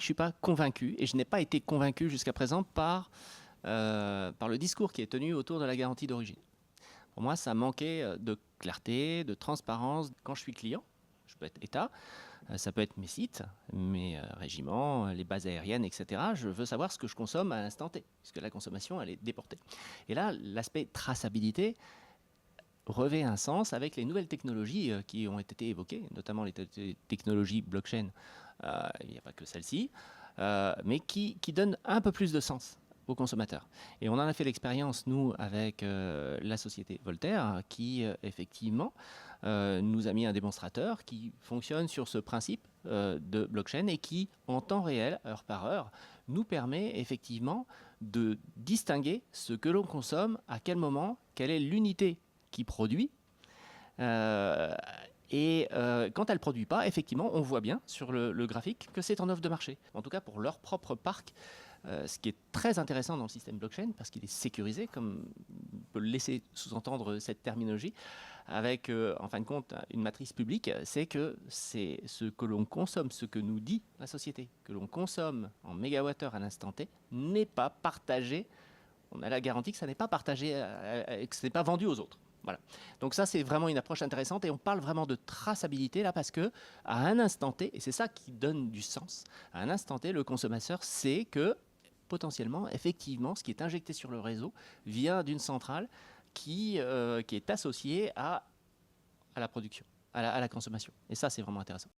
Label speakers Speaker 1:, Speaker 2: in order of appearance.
Speaker 1: Je ne suis pas convaincu, et je n'ai pas été convaincu jusqu'à présent par le discours qui est tenu autour de la garantie d'origine. Pour moi, ça manquait de clarté, de transparence. Quand je suis client, je peux être État, ça peut être mes sites, mes régiments, les bases aériennes, etc. Je veux savoir ce que je consomme à l'instant T, puisque la consommation, elle est déportée. Et là, l'aspect traçabilité revêt un sens avec les nouvelles technologies qui ont été évoquées, notamment les technologies blockchain. Il n'y a pas que celle-ci, mais qui donnent un peu plus de sens aux consommateurs. Et on en a fait l'expérience, nous, avec la société Voltaire, qui, effectivement, nous a mis un démonstrateur qui fonctionne sur ce principe de blockchain et qui, en temps réel, heure par heure, nous permet effectivement de distinguer ce que l'on consomme, à quel moment, quelle est l'unité qui produit. Quand elle ne produit pas, effectivement, on voit bien sur le graphique que c'est en offre de marché. En tout cas, pour leur propre parc, ce qui est très intéressant dans le système blockchain, parce qu'il est sécurisé, comme on peut le laisser sous-entendre cette terminologie, avec, en fin de compte, une matrice publique, c'est que c'est ce que l'on consomme, ce que nous dit la société, que l'on consomme en mégawattheure à l'instant T, n'est pas partagé. On a la garantie que ça n'est pas partagé, que ce n'est pas vendu aux autres. Voilà. Donc ça, c'est vraiment une approche intéressante et on parle vraiment de traçabilité là parce que à un instant T, et c'est ça qui donne du sens, à un instant T, le consommateur sait que potentiellement, effectivement, ce qui est injecté sur le réseau vient d'une centrale qui est associée à la production, à la consommation. Et ça, c'est vraiment intéressant.